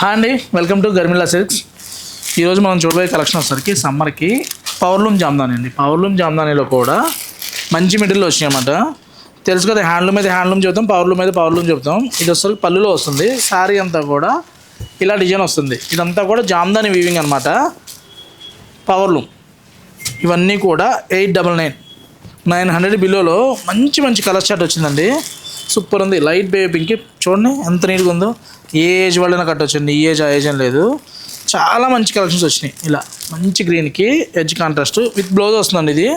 Hi అండి, welcome to గర్మిలా silks. ఈరోజు మనం చూడబోయే కలెక్షన్ వచ్చేసరికి సమ్మర్కి పవర్లూమ్ జామ్దాని అండి. పవర్లూమ్ జామ్దానీలో కూడా మంచి మెటీరియల్ వచ్చినాయి అన్నమాట. తెలుసు కదా, హ్యాండ్లూమ్ అయితే హ్యాండ్లూమ్ చెప్తాం, పవర్లూమ్ అయితే పవర్లూమ్ చెప్తాం. ఇది వచ్చేసరికి పళ్ళులో వస్తుంది. శారీ అంతా కూడా ఇలా డిజైన్ వస్తుంది. ఇదంతా కూడా జామ్దాని వీవింగ్ అనమాట. పవర్లూమ్ ఇవన్నీ కూడా 899 900 బిలోలో మంచి మంచి కలర్ చార్ట్ వచ్చిందండి. సూపర్ ఉంది. లైట్ బేబీ పింక్ చూడండి ఎంత నీట్గా ఉందో. ఏ ఏజ్ వాళ్ళైనా కట్టొచ్చండి, ఈ ఏజ్ ఆ ఏజ్ అని లేదు. చాలా మంచి కలెక్షన్స్ వచ్చినాయి. ఇలా మంచి గ్రీన్కి ఎడ్జ్ కాంట్రాస్ట్ విత్ బ్లౌజ్ వస్తుందండి. ఇది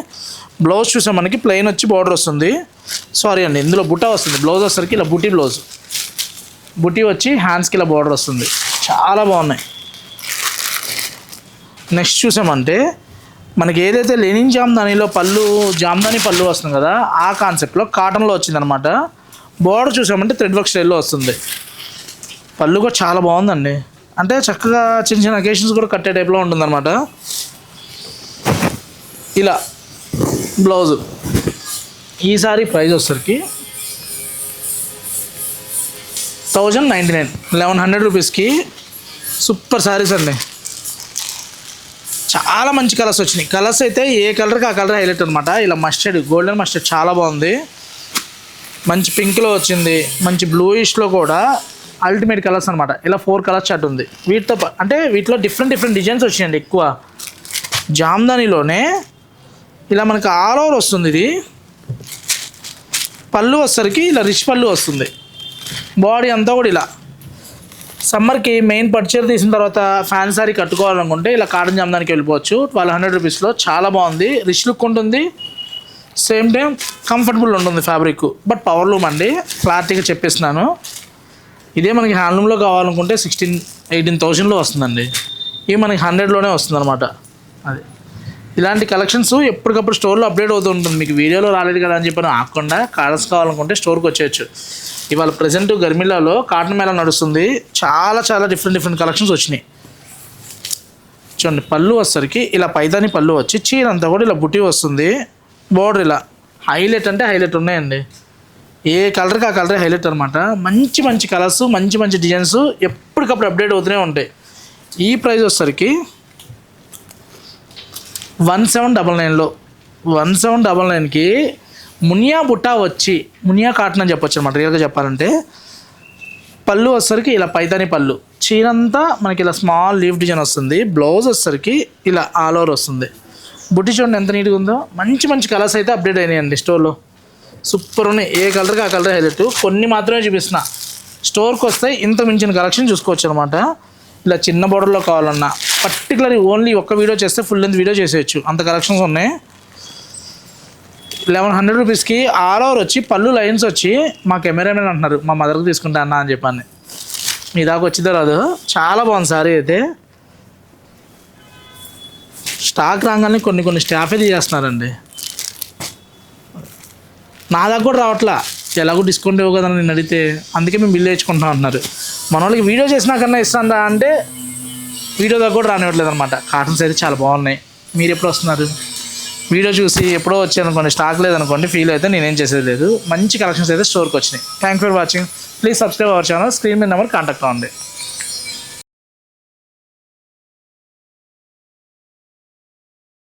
బ్లౌజ్ చూసాం మనకి ప్లెయిన్ వచ్చి బార్డర్ వస్తుంది. సారీ అండి, ఇందులో బుటా వస్తుంది. బ్లౌజ్ వచ్చేసరికి ఇలా బుటీ బ్లౌజ్, బుటీ వచ్చి హ్యాండ్స్కి ఇలా బార్డర్ వస్తుంది. చాలా బాగున్నాయి. నెక్స్ట్ చూసామంటే మనకి ఏదైతే లెనిన్ జామ్దానీలో జామ్దాని పళ్ళు వస్తుంది కదా, ఆ కాన్సెప్ట్లో కాటన్లో వచ్చిందనమాట. బార్డర్ చూసామంటే థ్రెడ్ వర్క్ స్టైల్లో వస్తుంది. పళ్ళు కూడా చాలా బాగుందండి. అంటే చక్కగా చిన్న చిన్న అకేషన్స్ కూడా కట్టే టైప్లో ఉంటుందన్నమాట. ఇలా బ్లౌజు. ఈసారి ప్రైస్ వచ్చేసరికి 1099 1100 రూపీస్కి సూపర్ శారీస్ అండి. చాలా మంచి కలర్స్ వచ్చినాయి. కలర్స్ అయితే ఏ కలర్కి ఆ కలర్ హైలైట్ అనమాట. ఇలా మస్టర్డ్, గోల్డెన్ మస్టర్డ్ చాలా బాగుంది. మంచి పింక్లో వచ్చింది, మంచి బ్లూయిష్లో కూడా అల్టిమేట్ కలర్స్ అనమాట. ఇలా 4 కలర్స్ చార్ట్ ఉంది. వీటిలో డిఫరెంట్ డిజైన్స్ వచ్చినాయండి. ఎక్కువ జామ్దానీలోనే ఇలా మనకి ఆల్ ఓవర్ వస్తుంది. ఇది పళ్ళు వచ్చేసరికి ఇలా రిచ్ పళ్ళు వస్తుంది. బాడీ అంతా కూడా ఇలా సమ్మర్కి మెయిన్ పర్చేర్ తీసిన తర్వాత ఫ్యాన్ సారీ కట్టుకోవాలనుకుంటే ఇలా కాటన్ జామ్దానికి వెళ్ళిపోవచ్చు. 1200 రూపీస్లో చాలా బాగుంది. రిచ్ లుక్ ఉంటుంది, సేమ్ టైం కంఫర్టబుల్ ఉంటుంది ఫ్యాబ్రిక్. బట్ పవర్లూమ్ అండి, క్లారిటీగా చెప్పేస్తున్నాను. ఇదే మనకి హ్యాండ్లూమ్లో కావాలనుకుంటే 18,000లో వస్తుందండి. ఇవి మనకి 100లోనే వస్తుంది అనమాట. అది ఇలాంటి కలెక్షన్స్ ఎప్పటికప్పుడు స్టోర్లో అప్డేట్ అవుతూ ఉంటుంది. మీకు వీడియోలో రాలేదు కదా అని చెప్పి ఆకుండా కాటన్స్ కావాలనుకుంటే స్టోర్కి వచ్చేయచ్చు. ఇవాళ ప్రజెంట్ గర్మిలాలో కాటన్ మేళ నడుస్తుంది. చాలా డిఫరెంట్ కలెక్షన్స్ వచ్చినాయి. చూడండి, పళ్ళు వచ్చేసరికి ఇలా పైదాని పళ్ళు వచ్చి చీర అంతా కూడా ఇలా బుట్టి వస్తుంది. బోర్డర్ ఇలా హైలైట్ అంటే హైలైట్ ఉన్నాయండి. ఏ కలర్కి ఆ కలర్ హైలైట్ అనమాట. మంచి కలర్స్, మంచి డిజైన్స్ ఎప్పటికప్పుడు అప్డేట్ అవుతూనే ఉంటాయి. ఈ ప్రైస్ వచ్చేసరికి 1799లో 1799కి మునియా బుట్టా వచ్చి మునియా కాటన్ అని చెప్పొచ్చు అనమాట. రియల్గా చెప్పాలంటే పళ్ళు వచ్చేసరికి ఇలా పైతాని పళ్ళు, చీరంతా మనకి ఇలా స్మాల్ లీఫ్ డిజైన్ వస్తుంది. బ్లౌజ్ వచ్చేసరికి ఇలా ఆల్ ఓవర్ వస్తుంది. బుట్టి చూడండి ఎంత నీట్గా ఉందో. మంచి కలర్స్ అయితే అప్డేట్ అయినాయండి స్టోర్లో. సూపర్ ఉన్నాయి. ఏ కలర్కి ఆ కలర్ హైలైట్. కొన్ని మాత్రమే చూపిస్తున్నా. స్టోర్కి వస్తే ఇంత మించిన కలెక్షన్ చూసుకోవచ్చు అనమాట. ఇలా చిన్న బోర్డర్లో కావాలన్నా పర్టికులర్ ఓన్లీ ఒక్క వీడియో చేస్తే ఫుల్ లెంత్ వీడియో చేసేయచ్చు, అంత కలెక్షన్స్ ఉన్నాయి. 1100 రూపీస్కి ఆల్ ఓవర్ వచ్చి పళ్ళు లైన్స్ వచ్చి మా కెమెరామెన్ అంటున్నారు మా మదర్కి తీసుకుంటా అన్న అని చెప్పాను. మీ దాకా వచ్చిందో రాదు. చాలా బాగుంది సారీ అయితే. స్టాక్ రాగానే కొన్ని స్టాఫే తీసేస్తున్నారండి. నా దగ్గర కూడా రావట్లా. ఎలాగో డిస్కౌంట్ ఇవ్వ కదా నేను అడిగితే, అందుకే మేము బిల్ వేయించుకుంటాం అంటున్నారు. మన వాళ్ళకి వీడియో చేసినా కన్నా ఇస్తాందా అంటే వీడియో దగ్గర కూడా రానివ్వట్లేదు అనమాట. కాటన్స్ అయితే చాలా బాగున్నాయి. మీరు ఎప్పుడు వస్తున్నారు? వీడియో చూసి ఎప్పుడో వచ్చాయనుకోండి, స్టాక్ లేదనుకోండి, ఫీల్ అయితే నేనేం చేసేది లేదు. మంచి కలెక్షన్స్ అయితే స్టోర్కి వచ్చినాయి. Thank for watching. Please subscribe our channel. Screen మీద నెంబర్ కాంటాక్ట్ అవ్వండి.